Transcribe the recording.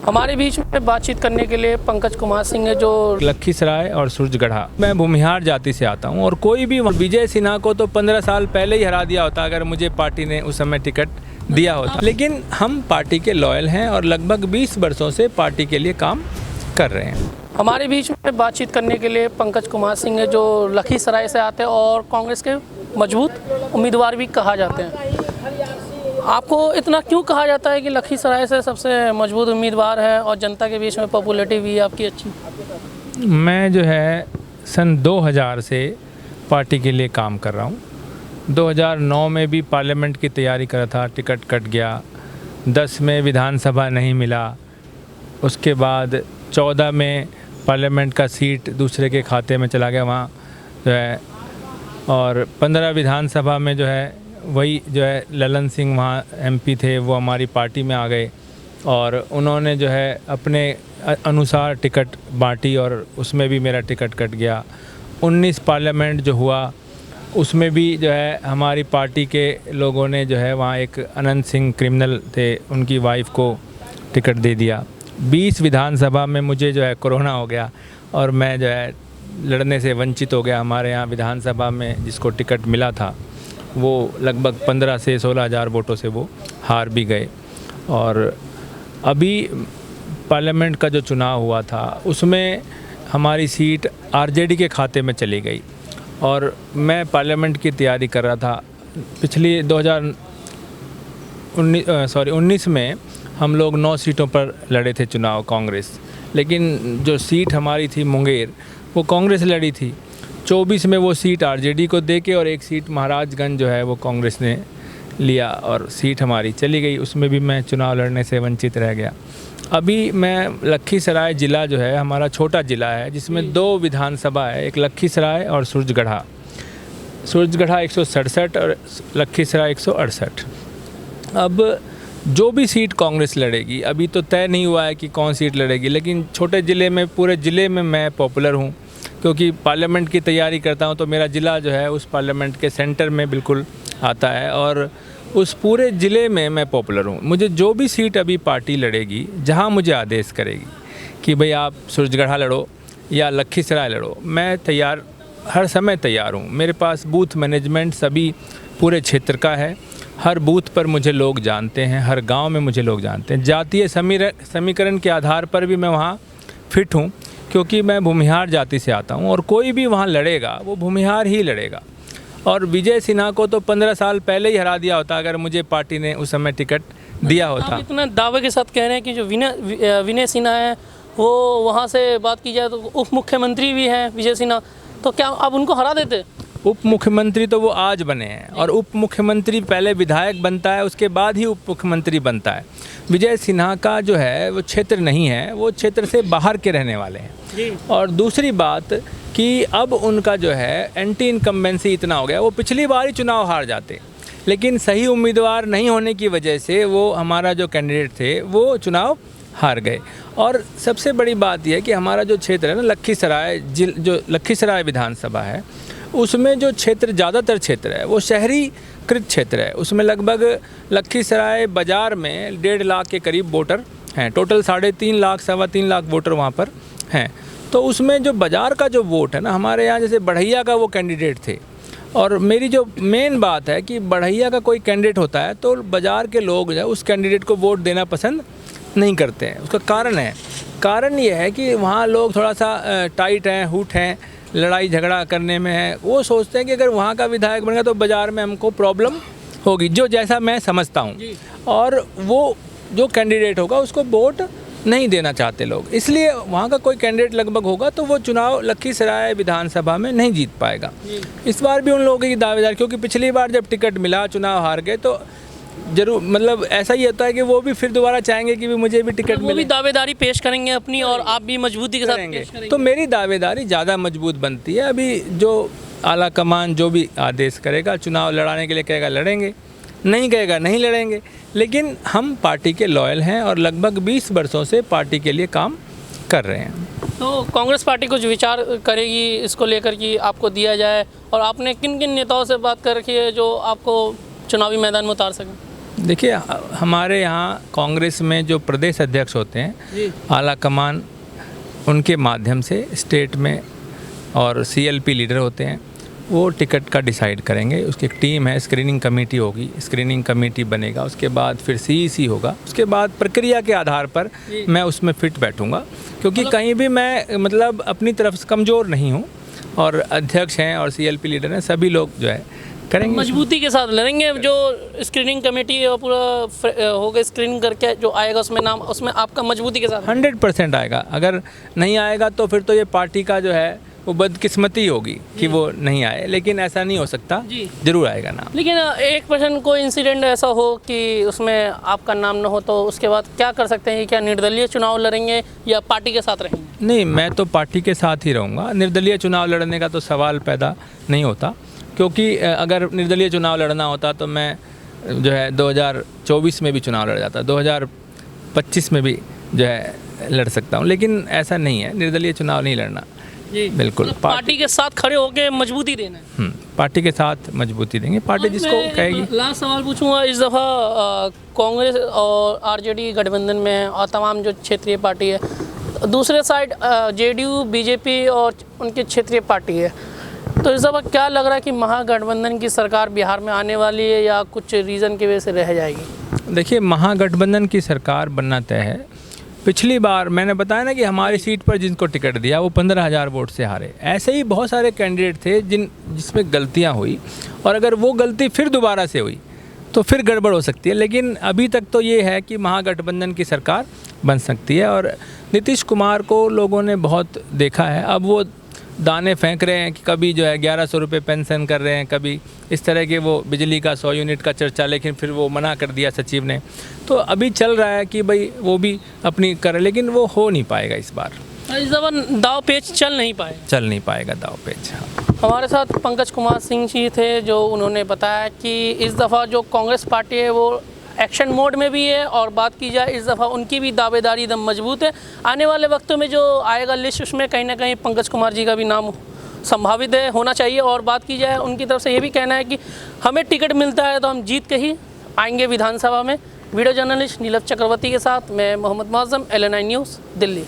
हमारे बीच में बातचीत करने के लिए पंकज कुमार सिंह है, जो लखीसराय और सूरजगढ़ा। मैं भूमिहार जाति से आता हूं और कोई भी विजय सिन्हा को तो 15 साल पहले ही हरा दिया होता अगर मुझे पार्टी ने उस समय टिकट दिया होता। लेकिन हम पार्टी के लॉयल हैं और लगभग 20 वर्षों से पार्टी के लिए काम कर रहे हैं। हमारे बीच में बातचीत करने के लिए पंकज कुमार सिंह है, जो लखीसराय से आते हैं और कांग्रेस के मजबूत उम्मीदवार भी कहा जाते हैं। आपको इतना क्यों कहा जाता है कि लखीसराय से सबसे मजबूत उम्मीदवार है और जनता के बीच में पॉपुलैरिटी भी है आपकी अच्छी? मैं जो है सन 2000 से पार्टी के लिए काम कर रहा हूँ। 2009 में भी पार्लियामेंट की तैयारी कर रहा था, टिकट कट गया। 10 में विधानसभा नहीं मिला। उसके बाद 14 में पार्लियामेंट का सीट दूसरे के खाते में चला गया वहाँ जो है, और 15 विधानसभा में जो है वही जो है ललन सिंह वहाँ एमपी थे, वो हमारी पार्टी में आ गए और उन्होंने जो है अपने अनुसार टिकट बांटी और उसमें भी मेरा टिकट कट गया। 19 पार्लियामेंट जो हुआ उसमें भी जो है हमारी पार्टी के लोगों ने जो है वहाँ एक अनंत सिंह क्रिमिनल थे, उनकी वाइफ को टिकट दे दिया। 20 विधानसभा में मुझे जो है कोरोना हो गया और मैं जो है लड़ने से वंचित हो गया। हमारे यहाँ विधानसभा में जिसको टिकट मिला था वो लगभग 15 से 16 हज़ार वोटों से वो हार भी गए। और अभी पार्लियामेंट का जो चुनाव हुआ था उसमें हमारी सीट आरजेडी के खाते में चली गई और मैं पार्लियामेंट की तैयारी कर रहा था। पिछली 2019 में हम लोग 9 सीटों पर लड़े थे चुनाव कांग्रेस, लेकिन जो सीट हमारी थी मुंगेर वो कांग्रेस लड़ी थी। 24 में वो सीट आरजेडी को देके और एक सीट महाराजगंज जो है वो कांग्रेस ने लिया और सीट हमारी चली गई। उसमें भी मैं चुनाव लड़ने से वंचित रह गया। अभी मैं लखीसराय ज़िला जो है हमारा छोटा ज़िला है जिसमें 2 विधानसभा है, एक लखीसराय और सूरजगढ़ा। सूरजगढ़ा 167 और लखीसराय 168। अब जो भी सीट कांग्रेस लड़ेगी, अभी तो तय नहीं हुआ है कि कौन सीट लड़ेगी, लेकिन छोटे ज़िले में पूरे ज़िले में मैं पॉपुलर हूँ क्योंकि पार्लियामेंट की तैयारी करता हूँ तो मेरा ज़िला जो है उस पार्लियामेंट के सेंटर में बिल्कुल आता है और उस पूरे ज़िले में मैं पॉपुलर हूँ। मुझे जो भी सीट अभी पार्टी लड़ेगी, जहाँ मुझे आदेश करेगी कि भाई आप सूरजगढ़ा लड़ो या लखीसराय लड़ो, मैं तैयार, हर समय तैयार हूँ। मेरे पास बूथ मैनेजमेंट सभी पूरे क्षेत्र का है। हर बूथ पर मुझे लोग जानते हैं, हर गांव में मुझे लोग जानते हैं। जातीय समीकरण के आधार पर भी मैं वहाँ फिट हूँ क्योंकि मैं भूमिहार जाति से आता हूँ और कोई भी वहाँ लड़ेगा वो भूमिहार ही लड़ेगा। और विजय सिन्हा को तो 15 साल पहले ही हरा दिया होता अगर मुझे पार्टी ने उस समय टिकट दिया होता। आप इतना दावे के साथ कह रहे हैं कि जो विनय सिन्हा है वो वहाँ से बात की जाए तो उप मुख्यमंत्री भी हैं विजय सिन्हा, तो क्या आप उनको हरा देते? उप मुख्यमंत्री तो वो आज बने हैं और उप मुख्यमंत्री पहले विधायक बनता है, उसके बाद ही उप मुख्यमंत्री बनता है। विजय सिन्हा का जो है वो क्षेत्र नहीं है, वो क्षेत्र से बाहर के रहने वाले हैं। और दूसरी बात कि अब उनका जो है एंटी इनकम्बेंसी इतना हो गया, वो पिछली बार ही चुनाव हार जाते, लेकिन सही उम्मीदवार नहीं होने की वजह से वो हमारा जो कैंडिडेट थे वो चुनाव हार गए। और सबसे बड़ी बात यह है कि हमारा जो क्षेत्र है ना लखीसराय, जो लखीसराय विधानसभा है उसमें जो क्षेत्र ज़्यादातर क्षेत्र है वो शहरीकृत क्षेत्र है। उसमें लगभग लखीसराय बाज़ार में 1.5 लाख के करीब वोटर हैं। टोटल 3.5 लाख 3.25 लाख वोटर वहाँ पर हैं। तो उसमें जो बाज़ार का जो वोट है ना, हमारे यहाँ जैसे बढ़ैया का वो कैंडिडेट थे और मेरी जो मेन बात है कि बढ़ैया का कोई कैंडिडेट होता है तो बाज़ार के लोग जो है उस कैंडिडेट को वोट देना पसंद नहीं करते हैं। उसका कारण ये है कि वहाँ लोग थोड़ा सा टाइट हैं, हुट हैं, लड़ाई झगड़ा करने में है। वो सोचते हैं कि अगर वहाँ का विधायक बनेगा तो बाज़ार में हमको प्रॉब्लम होगी, जो जैसा मैं समझता हूँ। और वो जो कैंडिडेट होगा उसको वोट नहीं देना चाहते लोग, इसलिए वहाँ का कोई कैंडिडेट लगभग होगा तो वो चुनाव लखीसराय विधानसभा में नहीं जीत पाएगा। इस बार भी उन लोगों की दावेदार, क्योंकि पिछली बार जब टिकट मिला चुनाव हार गए तो जरूर मतलब ऐसा ही होता है कि वो भी फिर दोबारा चाहेंगे कि भी मुझे भी टिकट मिले। वो भी दावेदारी पेश करेंगे अपनी और आप भी मजबूती के साथ पेश करेंगे। तो मेरी दावेदारी ज़्यादा मजबूत बनती है। अभी जो आला कमान जो भी आदेश करेगा, चुनाव लड़ाने के लिए कहेगा लड़ेंगे, नहीं कहेगा नहीं लड़ेंगे। लेकिन हम पार्टी के लॉयल हैं और लगभग 20 वर्षों से पार्टी के लिए काम कर रहे हैं। तो कांग्रेस पार्टी कुछ विचार करेगी इसको लेकर कि आपको दिया जाए, और आपने किन किन नेताओं से बात कर रखी है जो आपको चुनावी मैदान में उतार सकें? देखिए, हमारे यहाँ कांग्रेस में जो प्रदेश अध्यक्ष होते हैं, जी आला कमान, उनके माध्यम से स्टेट में, और सीएलपी लीडर होते हैं, वो टिकट का डिसाइड करेंगे। उसकी एक टीम है, स्क्रीनिंग कमेटी होगी, स्क्रीनिंग कमेटी बनेगा, उसके बाद फिर सीईसी होगा, उसके बाद प्रक्रिया के आधार पर मैं उसमें फिट बैठूंगा, क्योंकि कहीं भी मैं मतलब अपनी तरफ से कमज़ोर नहीं हूँ, और अध्यक्ष हैं और सीएलपी लीडर हैं, सभी लोग जो है करेंगे। मजबूती के साथ लड़ेंगे। जो स्क्रीनिंग कमेटी और पूरा होगा, स्क्रीनिंग करके जो आएगा उसमें नाम, उसमें आपका मजबूती के साथ 100% आएगा। अगर नहीं आएगा तो फिर तो ये पार्टी का जो है वो बदकिस्मती होगी कि वो नहीं आए, लेकिन ऐसा नहीं हो सकता, जी जरूर आएगा नाम। लेकिन 1% कोई इंसिडेंट ऐसा हो कि उसमें आपका नाम न हो, तो उसके बाद क्या कर सकते हैं? क्या निर्दलीय चुनाव लड़ेंगे या पार्टी के साथ रहेंगे? नहीं, मैं तो पार्टी के साथ ही रहूँगा। निर्दलीय चुनाव लड़ने का तो सवाल पैदा नहीं होता, क्योंकि अगर निर्दलीय चुनाव लड़ना होता तो मैं जो है 2024 में भी चुनाव लड़ जाता, 2025 में भी जो है लड़ सकता हूँ, लेकिन ऐसा नहीं है, निर्दलीय चुनाव नहीं लड़ना। जी बिल्कुल, मतलब पार्टी के साथ खड़े होकर मजबूती देना है। पार्टी के साथ मजबूती देंगे, पार्टी जिसको कहेगी। लास्ट सवाल पूछूंगा, इस दफ़ा कांग्रेस और आरजेडी गठबंधन में है और तमाम जो क्षेत्रीय पार्टी है, दूसरे साइड जेडीयू, बीजेपी और उनकी क्षेत्रीय पार्टी है, तो इस दफ़ा क्या लग रहा है कि महागठबंधन की सरकार बिहार में आने वाली है या कुछ रीज़न की वजह से रह जाएगी? देखिए, महागठबंधन की सरकार बनना तय है। पिछली बार मैंने बताया ना कि हमारी सीट पर जिनको टिकट दिया वो 15,000 वोट से हारे। ऐसे ही बहुत सारे कैंडिडेट थे जिसमें गलतियां हुई, और अगर वो गलती फिर दोबारा से हुई तो फिर गड़बड़ हो सकती है। लेकिन अभी तक तो ये है कि महागठबंधन की सरकार बन सकती है, और नीतीश कुमार को लोगों ने बहुत देखा है। अब वो दाने फेंक रहे हैं कि कभी जो है 1100 रुपये पेंशन कर रहे हैं, कभी इस तरह के, वो बिजली का 100 यूनिट का चर्चा, लेकिन फिर वो मना कर दिया सचिव ने। तो अभी चल रहा है कि भाई वो भी अपनी करे, लेकिन वो हो नहीं पाएगा इस बार। इस दफ़ा दाव पेच चल नहीं पाएगा दाव पेच। हमारे साथ पंकज कुमार सिंह जी थे, जो उन्होंने बताया कि इस दफ़ा जो कांग्रेस पार्टी है वो एक्शन मोड में भी है, और बात की जाए इस दफ़ा उनकी भी दावेदारी एकदम मजबूत है। आने वाले वक्तों में जो आएगा लिस्ट, उसमें कहीं ना कहीं पंकज कुमार जी का भी नाम संभावित है, होना चाहिए। और बात की जाए उनकी तरफ से ये भी कहना है कि हमें टिकट मिलता है तो हम जीत के ही आएंगे विधानसभा में। वीडियो जर्नलिस्ट नीलव चक्रवर्ती के साथ मैं मोहम्मद मुअज्जम, LN9 न्यूज़, दिल्ली।